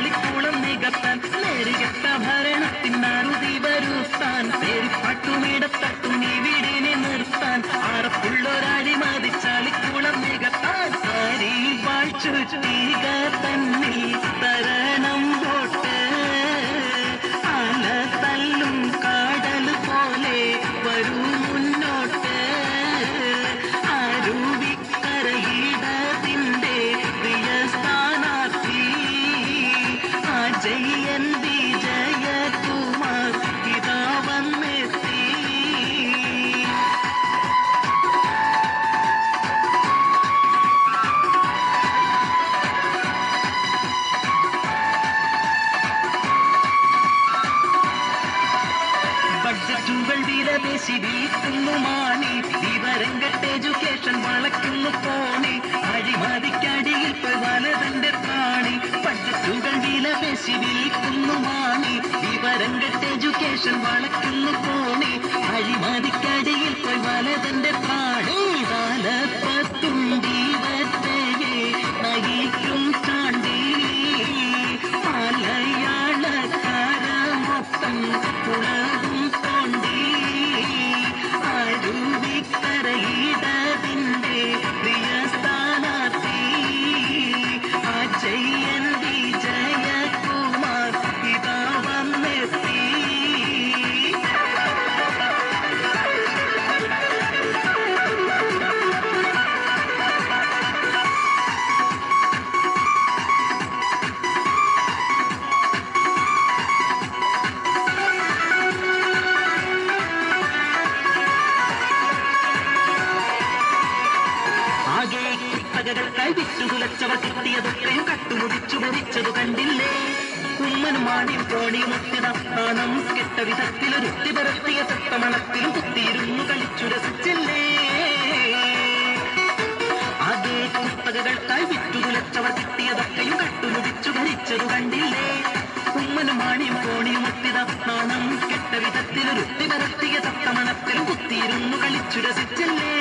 ചാളിക്കൂളം നികത്താൻ നേരികെട്ട ഭരണത്തിനറുതി വരുത്താൻ പേരിപ്പാട്ടുമിടത്തട്ടും ഈ വീടിനെ നിർത്താൻ ആറപ്പുള്ളൊരടിമതി ചാളിക്കൂളം നികത്താൻ സാരി വാഴ്ചുറ്റീക തന്നിൽ തരണം പോട്ട് ആല തല്ലും കാടൽ പോലെ വരൂ മുന്നോട്ട് അരുവിക്കരയിടതിന്റെ പ്രിയ സ്ഥാനാർത്ഥി ജയന്തി ജയകുമാർ ഇതാ വന്നെത്തി. ബഡ്ജറ്റുകൾ വിലപേശി വീഴ്ത്തുന്നു മാണി വിവരം കെട്ട് എഡ്യൂക്കേഷൻ വളയ്ക്കുന്നു പോണി അഴിമതിക്കടിയിൽ വലതന്റെ പ്രാണി. ബഡ്ജറ്റുകൾ വിലപേശി വീഴ്ത്തുന്നു മാണി വിവരം കെട്ട് എഡ്യൂക്കേഷൻ വളയ്ക്കുന്നു പോണി അഴിമതിക്കടിയിൽ വലതന്റെ പ്രാണി. കാലപ്പത്തുണ്ടി വറ്റയെ നയിക്കും ചാണ്ടി മലയാളക്കാര മൊത്തം കുളവും തോണ്ടി അരുവിക്കരയിടതിന്റെ പ്രിയ സ്ഥാനാർത്ഥി ജയന്തി ജയകുമാർ ഇതാ വന്നെത്തി. ായി വിറ്റുകുലച്ചവർ കിട്ടിയതൊക്കെയും കട്ടുമുടിച്ചു ഭരിച്ചതു കണ്ടില്ലേ. കുമ്മനും മാണിയും കോണിയും ഒത്തിന നാണം കെട്ട വിധത്തിലൊരുത്തി പരത്തിയ ചട്ടമണത്തിലും കുത്തിയിരുന്നു കളിച്ചു രസിച്ചില്ലേ. അതേ കുത്തകകൾക്കായി വിറ്റുകുലച്ചവർ കിട്ടിയതൊക്കെയും കട്ടുമുടിച്ചു ഭരിച്ചതു കണ്ടില്ലേ. കുമ്മനും മാണിയും കോണിയും ഒത്തിന നാണം കെട്ട വിധത്തിലൊരുത്തി പരത്തിയ ചട്ടമണത്തിലും കുത്തിയിരുന്നു കളിച്ചു രസിച്ചില്ലേ.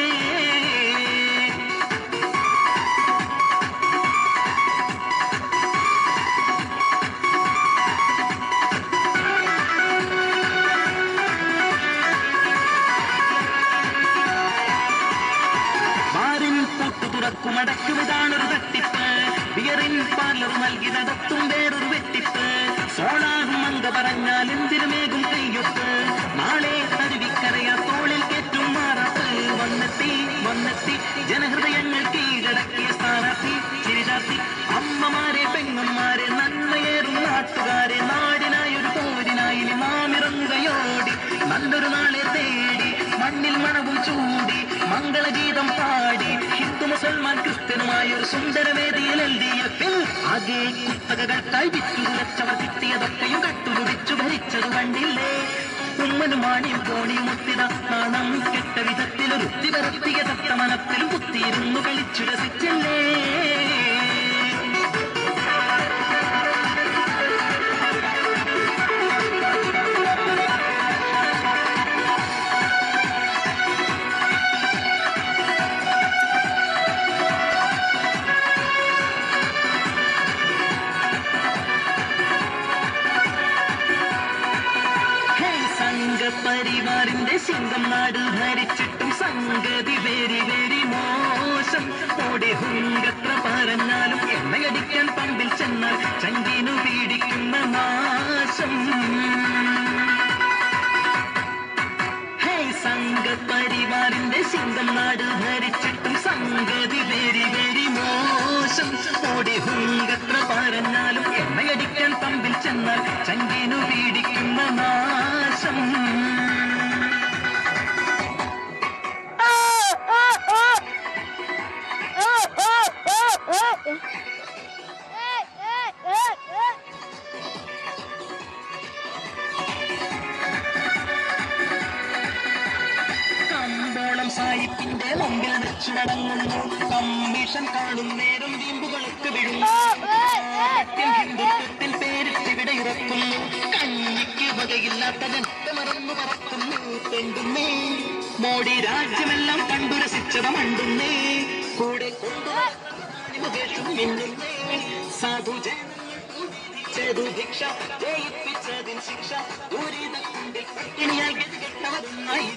മടക്കുമിതാണൊരു തട്ടിപ്പ് ബിയറിൻ പാർലർ നൽകി നടത്തും വേറൊരു വെട്ടിപ്പ്. സോളാറും അങ്ക പറഞ്ഞാൽ എന്തിനുമേകും കയ്യൊപ്പ്. നാളെ അരുവിക്കരയാ തോളിൽ കേറ്റും മാറാപ്പ്. വന്നെത്തി വന്നെത്തി ജനഹൃദയങ്ങൾ കീഴടക്കിയ സ്ഥാനാർത്ഥി ചിരിചാർത്തി. അമ്മമാരെ പെങ്ങന്മാരെ നന്മയേറും നാട്ടുകാരെ നാടിനായൊരു പോരിനായി നാം ഇറങ്ങുകയോടി നല്ലൊരു നാളെ തേടി മണ്ണിൽ മണവും ചൂടി മംഗളഗീതം പാടി ഹിന്ദു മുസൽമാൻ ക്രിസ്ത്യനുമായൊരു സുന്ദരവേദിയിൽ എൽഡിഎഫിൽ ആകെ കുത്തകകൾക്കായി വിറ്റുകുലച്ചവർ കിട്ടിയതൊക്കെയും കട്ടുകുടിച്ചു ഭരിച്ചതു കണ്ടില്ലേ. ഉമ്മനും മാണിയും കോണിയും ഒത്തിന നാണം കെട്ട വിധത്തിലൊരുത്തി പരത്തിയ തത്തമനത്തിലും കുത്തിയിരുന്നു കളിച്ചു രസിച്ചില്ലേ. പരിവാറിന്റെ സിംഗം നാട് ഭരിച്ചിട്ടും സംഗതി വെരി വെരി മോശം. ഓടെ ഹുങ്കത്ര പറഞ്ഞാലും എണ്ണയടിക്കാൻ പമ്പിൽ ചെന്നാൽ ചങ്കിനു പീഡിക്കുന്ന നാശം. സംഘപരിവാറിന്റെ സിംഗം നാട് ഭരിച്ചിട്ടും സംഗതി വെരി വെരി മോശം. ഓടെ ഹുങ്കത്ര പറഞ്ഞാലും എണ്ണയടിക്കാൻ പമ്പിൽ ചെന്നാൽ ചങ്കിനു പീഡിക്കുന്ന നാശം. സായിപ്പിന്റെ മുമ്പിൽ വെച്ചു നടങ്ങുന്നു കമ്മീഷൻ കാണും നേരം വീമ്പുകളൊക്കെ വീഴുന്നു. ഹിന്ദുത്വത്തിൽ പേരിട്ടിവിടെ ഇറക്കുന്നു കഞ്ഞിക്ക് വകയില്ലാത്ത ജനത്തെ മറന്നു പറക്കുന്നു. തെണ്ടുന്നേ മോഡി രാജ്യമെല്ലാം കണ്ടു രസിച്ചത് മണ്ടുന്നേ കൂടെ കൊണ്ടു മുകേഷും മിന്നുന്നേ സാധു ജനങ്ങൾ ചോദിച്ചതു ഭിക്ഷ ജയിപ്പിച്ചതിന് ശിക്ഷ ദുരിതക്കുണ്ടിൽ പട്ടിണിയായി ഗതികെട്ടവരുന്നായി